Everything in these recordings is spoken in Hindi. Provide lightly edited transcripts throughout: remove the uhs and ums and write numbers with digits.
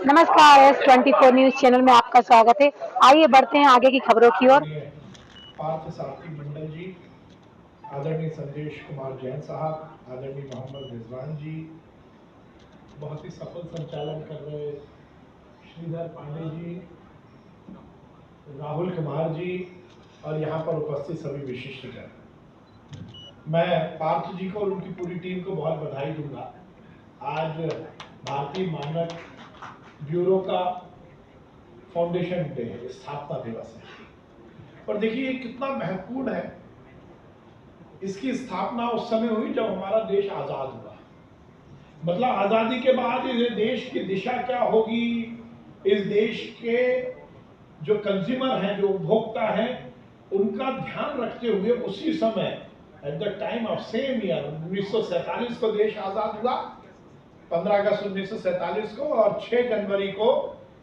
नमस्कार S24 न्यूज चैनल में आपका स्वागत है। आइए बढ़ते हैं आगे की खबरों की ओर। पार्थ सारथी मंडल जी, आदरणीय संदेश कुमार जैन साहब, आदरणीय मोहम्मद रिजवान जी, बहुत ही सफल संचालन कर रहे श्रीधर पांडे जी, राहुल कुमार जी और यहाँ पर उपस्थित सभी विशिष्टजन, मैं पार्थ जी को और उनकी पूरी टीम को बहुत बधाई दूंगा। आज भारतीय मानक ब्यूरो का फाउंडेशन डे है, स्थापना दिवस है, और देखिए कितना महत्वपूर्ण है। इसकी स्थापना उस समय हुई जब हमारा देश आजाद हुआ। मतलब आजादी के बाद इस देश की दिशा क्या होगी, इस देश के जो कंज्यूमर हैं, जो उपभोक्ता हैं, उनका ध्यान रखते हुए उसी समय at the time of same year 1947 को देश आजाद हुआ, 15 अगस्त 1947 को, और 6 जनवरी को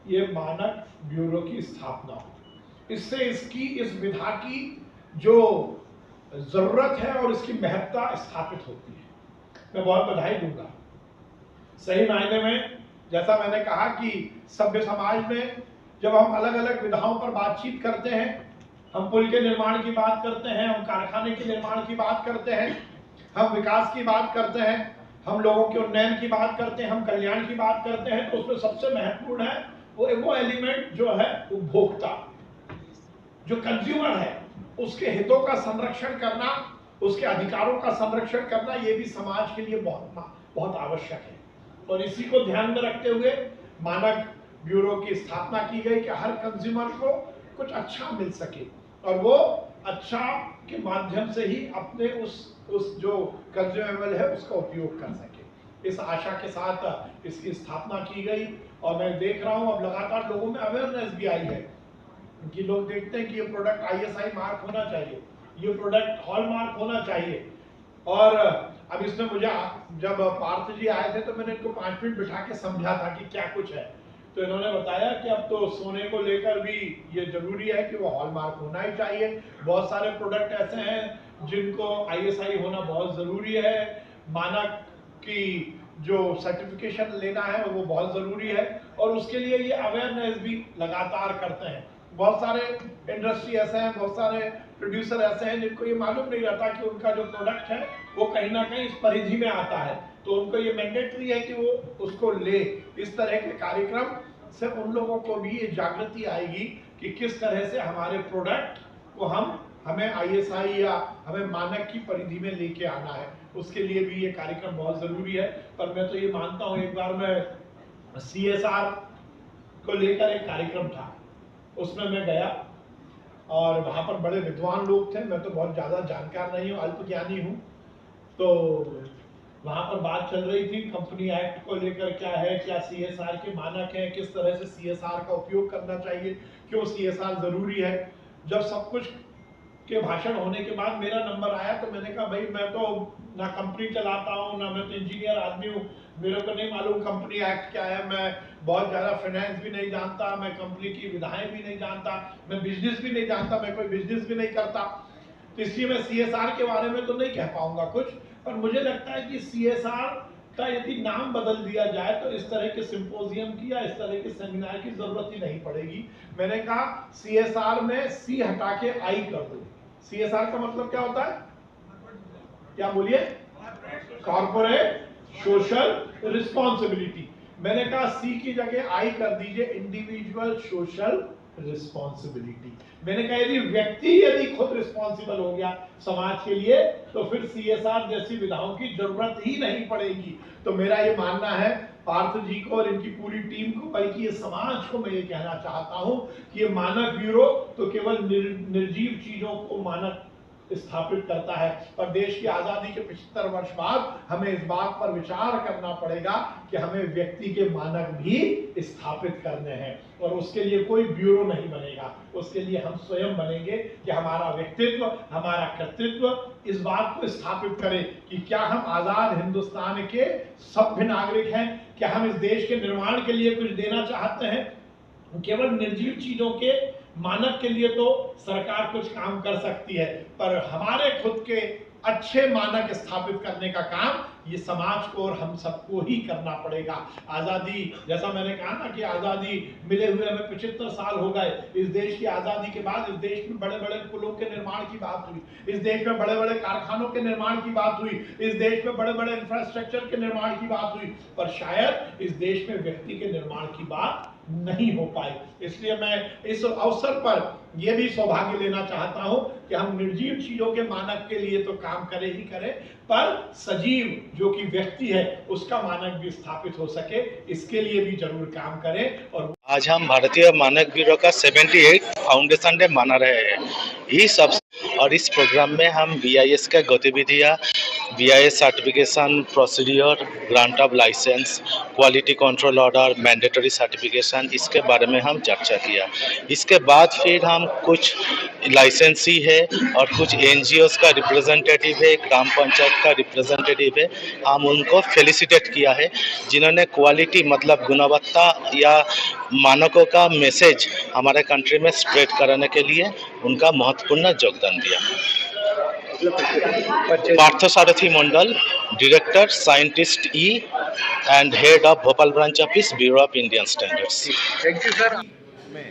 ये मानक ब्यूरो की स्थापना हुई। इससे इसकी इस विधा की जो जरूरत है और इसकी महत्ता स्थापित होती है। मैं बहुत बधाई दूंगा। सही मायने में जैसा मैंने कहा कि सभ्य समाज में जब हम अलग अलग विधाओं पर बातचीत करते हैं, हम पुल के निर्माण की बात करते हैं, हम कारखाने के निर्माण की बात करते हैं, हम विकास की बात करते हैं, हम लोगों के उन्नयन की बात करते हैं, हम कल्याण की बात करते हैं, तो उसमें सबसे महत्वपूर्ण है वो एलिमेंट जो है उपभोक्ता, जो कंज्यूमर है, उसके हितों का संरक्षण करना, उसके अधिकारों का संरक्षण करना, ये भी समाज के लिए बहुत आवश्यक है। और इसी को ध्यान में रखते हुए मानक ब्यूरो की स्थापना की गई कि हर कंज्यूमर को कुछ अच्छा मिल सके और वो अच्छा के माध्यम से ही अपने उस जो कंज्यूमेबल है उसका उपयोग कर सके। इस आशा के साथ इसकी स्थापना की गई, और मैं देख रहा हूं अब लगातार लोगों में अवेयरनेस भी आई है कि लोग देखते हैं कि ये प्रोडक्ट ISI मार्क होना चाहिए, ये प्रोडक्ट हॉलमार्क होना चाहिए। और अब इसमें मुझे जब पार्थ जी आए थे तो मैंने इनको 5 मिनट बिठा के समझा था कि क्या कुछ है, तो इन्होंने बताया कि अब तो सोने को लेकर भी ये जरूरी है कि वो हॉलमार्क होना ही चाहिए। बहुत सारे प्रोडक्ट ऐसे हैं जिनको ISI होना बहुत जरूरी है, मानक की जो सर्टिफिकेशन लेना है वो बहुत जरूरी है, और उसके लिए ये अवेयरनेस भी लगातार करते हैं। बहुत सारे इंडस्ट्री ऐसे हैं, बहुत सारे प्रोड्यूसर ऐसे हैं जिनको ये मालूम नहीं रहता कि उनका जो प्रोडक्ट है वो कहीं ना कहीं इस परिधि में आता है, तो उनको ये मैंडेटरी है कि वो उसको ले। इस तरह के कार्यक्रम से उन लोगों को भी ये जागृति आएगी कि किस तरह से हमारे प्रोडक्ट को हमें ISI या हमें मानक की परिधि में लेके आना है। उसके लिए भी ये कार्यक्रम बहुत जरूरी है। पर मैं तो ये मानता हूँ, एक बार मैं CSR को लेकर एक कार्यक्रम था, उसमें मैं गया और वहां पर बड़े विद्वान लोग थे, मैं तो बहुत ज्यादा जानकार नहीं हूँ, अल्पज्ञानी हूँ। तो वहां पर बात चल रही थी कंपनी एक्ट को लेकर, क्या है, क्या CSR के मानक हैं, किस तरह से CSR का उपयोग करना चाहिए, क्यों CSR जरूरी है। जब सब कुछ के भाषण होने के बाद मेरा नंबर आया तो मैंने कहा भाई मैं तो ना कंपनी चलाता हूँ, ना मैं तो इंजीनियर आदमी हूँ, मेरे को नहीं मालूम कंपनी एक्ट क्या है, मैं बहुत ज्यादा फाइनेंस भी नहीं जानता, मैं कंपनी की विधाएं भी नहीं जानता, मैं बिजनेस भी नहीं जानता, मैं कोई बिजनेस भी नहीं करता, तो इसलिए मैं CSR के बारे में तो नहीं कह पाऊंगा कुछ। पर मुझे लगता है कि CSR का यदि नाम बदल दिया जाए तो इस तरह के सिंपोजियम की या इस तरह के सेमिनार की जरूरत ही नहीं पड़ेगी। मैंने कहा CSR में C हटा के I कर दो। CSR का मतलब क्या होता है, क्या बोलिए, कॉर्पोरेट सोशल रिस्पॉन्सिबिलिटी। मैंने कहा C की जगह I कर दीजिए, इंडिविजुअल सोशल रिस्पॉन्सिबिलिटी। मैंने कहा यदि खुद रिस्पॉन्सिबल हो गया समाज के लिए तो फिर CSR जैसी विधाओं की जरूरत ही नहीं पड़ेगी। तो मेरा ये मानना है पार्थ जी को और इनकी पूरी टीम को, बल्कि ये समाज को मैं ये कहना चाहता हूं कि ये मानक ब्यूरो तो केवल निर्जीव चीजों को मानक स्थापित करता है, पर देश की आजादी के 75 वर्ष बाद हमें इस बात पर विचार करना पड़ेगा कि हमें व्यक्ति के मानक भी स्थापित करने हैं, और उसके लिए कोई ब्यूरो नहीं बनेगा, उसके लिए हम स्वयं बनेंगे कि हमारा व्यक्तित्व, हमारा कर्तृत्व इस बात को स्थापित करें कि क्या हम आजाद हिंदुस्तान के सभ्य नागरिक हैं, क्या हम इस देश के निर्माण के लिए कुछ देना चाहते हैं। केवल निर्जीव चीजों के मानक के लिए तो सरकार कुछ काम कर सकती है, पर हमारे खुद के अच्छे मानक स्थापित करने का काम ये समाज को और हम सबको ही करना पड़ेगा। आज़ादी, जैसा मैंने कहा ना कि आज़ादी मिले हुए हमें 75 साल हो गए। इस देश की आज़ादी के बाद इस देश में बड़े बड़े पुलों के निर्माण की बात हुई, इस देश में बड़े बड़े कारखानों के निर्माण की बात हुई, इस देश में बड़े बड़े इंफ्रास्ट्रक्चर के निर्माण की बात हुई, पर शायद इस देश में व्यक्ति के निर्माण की बात नहीं हो पाई। इसलिए मैं इस अवसर पर यह भी सौभाग्य लेना चाहता हूं कि हम निर्जीव चीजों के मानक के लिए तो काम करें ही करें, पर सजीव जो कि व्यक्ति है उसका मानक भी स्थापित हो सके, इसके लिए भी जरूर काम करें। और आज हम भारतीय मानक ब्यूरो का 78 फाउंडेशन डे मना रहे हैं। इस प्रोग्राम में हम BIS का गतिविधियाँ, BIS certification procedure, grant of licence, quality control order, mandatory certification, इसके बारे में हम चर्चा किया। इसके बाद फिर हम कुछ लाइसेंसी है और कुछ NGOs का रिप्रेजेंटेटिव है, ग्राम पंचायत का रिप्रेजेंटेटिव है, हम उनको फेलिसिटेट किया है जिन्होंने क्वालिटी मतलब गुणवत्ता या मानकों का मैसेज हमारे कंट्री में स्प्रेड कराने के लिए उनका महत्वपूर्ण योगदान दिया। Parthasarathi Mandal, director scientist and head of Bhopal branch office, bureau of Indian standards. Thank you sir. में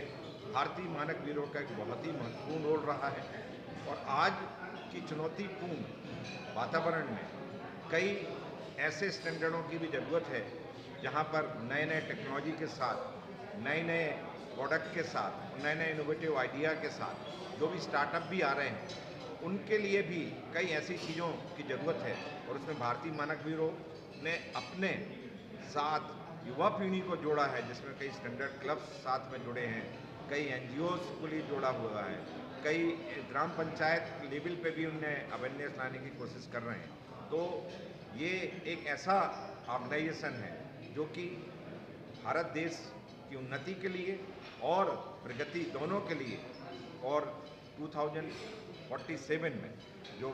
भारतीय मानक ब्यूरो का एक बहुत ही महत्वपूर्ण रोल रहा है और आज की चुनौतीपूर्ण वातावरण में कई ऐसे स्टैंडर्डों की भी ज़रूरत है जहां पर नए नए टेक्नोलॉजी के साथ, नए नए प्रोडक्ट के साथ, नए नए इनोवेटिव आइडिया के साथ जो भी स्टार्टअप भी आ रहे हैं उनके लिए भी कई ऐसी चीज़ों की ज़रूरत है और उसमें भारतीय मानक ब्यूरो ने अपने साथ युवा पीढ़ी को जोड़ा है, जिसमें कई स्टैंडर्ड क्लब्स साथ में जुड़े हैं, कई NGOs को लिए जोड़ा हुआ है, कई ग्राम पंचायत लेवल पे भी उन्हें अवेयरनेस लाने की कोशिश कर रहे हैं। तो ये एक ऐसा ऑर्गेनाइजेशन है जो कि भारत देश की उन्नति के लिए और प्रगति दोनों के लिए और 2047 में जो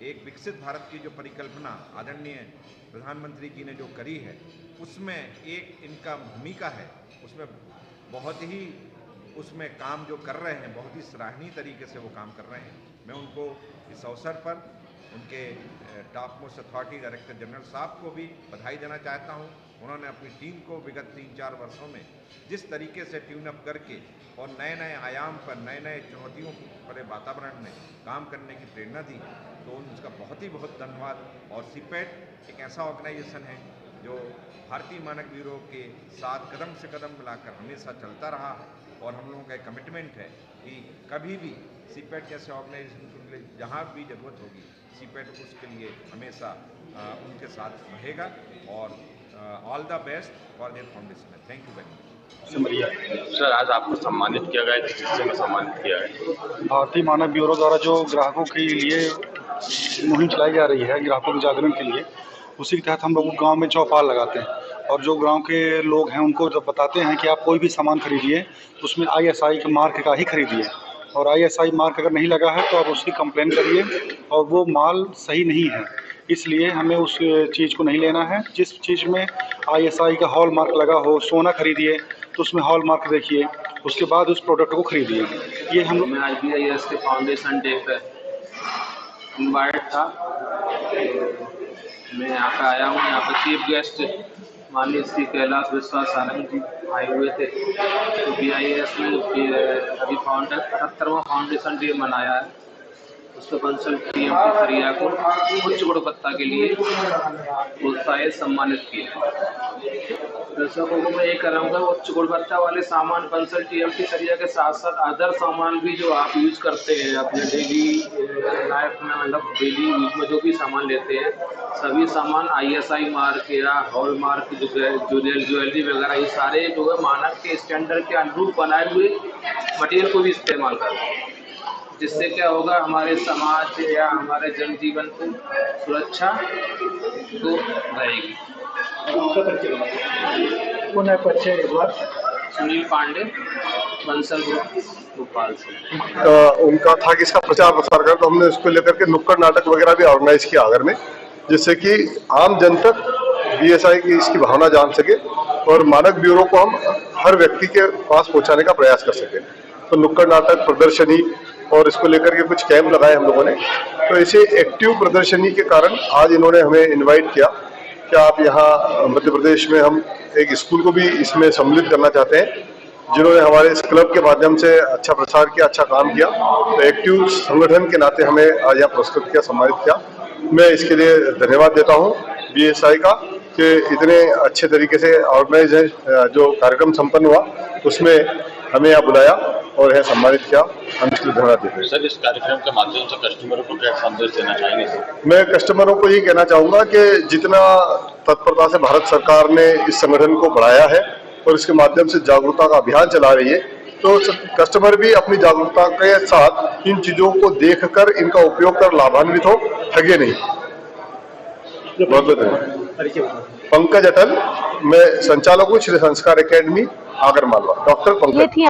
एक विकसित भारत की जो परिकल्पना आदरणीय प्रधानमंत्री जी ने जो करी है उसमें एक इनका भूमिका है, उसमें बहुत ही उसमें काम जो कर रहे हैं बहुत ही सराहनीय तरीके से वो काम कर रहे हैं। मैं उनको इस अवसर पर उनके top most authority director general साहब को भी बधाई देना चाहता हूं। उन्होंने अपनी टीम को विगत 3-4 वर्षों में जिस तरीके से ट्यून अप करके और नए नए आयाम पर, नए नए चुनौतियों भरे वातावरण में काम करने की प्रेरणा दी, तो उनका बहुत ही बहुत धन्यवाद। और CPET एक ऐसा ऑर्गेनाइजेशन है जो भारतीय मानक ब्यूरो के साथ कदम से कदम मिलाकर हमेशा चलता रहा है और हम लोगों का एक कमिटमेंट है कि कभी भी CPET जैसे ऑर्गेनाइजेशन के लिए जहाँ भी ज़रूरत होगी CPET उसके लिए हमेशा उनके साथ रहेगा। और all the best for their foundation. Thank you very much. Sir, आज आपको सम्मानित किया गया है, किस हिस्से में सम्मानित किया है? भारतीय मानक ब्यूरो द्वारा जो ग्राहकों के लिए मुहिम चलाई जा रही है, ग्राहकों के जागरण के लिए, उसी के तहत हम लोग गांव में चौपाल लगाते हैं और जो गांव के लोग हैं उनको जब बताते हैं कि आप कोई भी सामान खरीदिए तो उसमें ISI के मार्क का ही खरीदिए, और ISI मार्क अगर नहीं लगा है तो आप उसकी कंप्लेन करिए और वो माल सही नहीं है, इसलिए हमें उस चीज़ को नहीं लेना है। जिस चीज़ में ISI का हॉल मार्क लगा हो, सोना खरीदिए तो उसमें हॉल मार्क देखिए, उसके बाद उस प्रोडक्ट को खरीदिए। ये हम मैं आज BIS के फाउंडेशन डे पे इनवाइट था, मैं यहाँ पे आया हूँ। यहाँ पे चीफ गेस्ट माननीय श्री कैलाश विश्वास सारंग जी आए हुए थे। तो BIS में अभी 75वां फाउंडेशन डे मनाया है, उसके बंसल TMT खरिया को उच्च गुणवत्ता के लिए प्रोत्साहित सम्मानित किया। दर्शकों को मैं ये कराऊंगा, उच्च गुणवत्ता वाले सामान बंसल TMT खरिया के साथ साथ अदर सामान भी जो आप यूज करते हैं अपने डेली लाइफ में, मतलब डेली यूज में जो भी सामान लेते हैं, सभी सामान ISI मार्क या हॉल मार्क जो ज्वेलरी वगैरह, ये सारे जो है मानक के स्टैंडर्ड के अनुरूप बनाए हुए मटेरियल को भी इस्तेमाल करते हैं, जिससे क्या होगा हमारे समाज या हमारे जनजीवन को सुरक्षा तो रहेगी। पुनः परिचय एक बार। सुनील पांडे, बंसल ग्रुप, भोपाल से। उनका था कि इसका प्रचार प्रसार कर, तो हमने उसको लेकर के नुक्कड़ नाटक वगैरह भी ऑर्गेनाइज किया आगर में, जिससे कि आम जन तक BSI की इसकी भावना जान सके और मानक ब्यूरो को हम हर व्यक्ति के पास पहुंचाने का प्रयास कर सकें। तो नुक्कड़ नाटक, प्रदर्शनी और इसको लेकर के कुछ कैंप लगाए हम लोगों ने। तो इसे एक्टिव प्रदर्शनी के कारण आज इन्होंने हमें इनवाइट किया कि आप यहाँ मध्य प्रदेश में हम एक स्कूल को भी इसमें सम्मिलित करना चाहते हैं, जिन्होंने हमारे इस क्लब के माध्यम से अच्छा प्रचार किया, अच्छा काम किया। तो एक्टिव संगठन के नाते हमें आज यहाँ पुरस्कृत किया, सम्मानित किया। मैं इसके लिए धन्यवाद देता हूँ BSI का कि इतने अच्छे तरीके से ऑर्गेनाइज है, जो कार्यक्रम संपन्न हुआ उसमें हमें यहाँ बुलाया और यह सम्मानित किया। हम इसके लिए धन्यवाद देते हैं। सर, इस कार्यक्रम के माध्यम से कस्टमरों को क्या संदेश देना चाहेंगे सर? मैं कस्टमरों को ये कहना चाहूँगा कि जितना तत्परता से भारत सरकार ने इस संगठन को बढ़ाया है और इसके माध्यम से जागरूकता का अभियान चला रही है, तो कस्टमर भी अपनी जागरूकता के साथ इन चीज़ों को देखकर इनका उपयोग कर लाभान्वित हो, ठगे नहीं। बहुत बहुत धन्यवाद। पंकज अटल, मैं संचालक हूँ श्री संस्कार एकेडमी आगरमालवा, डॉक्टर पंकज।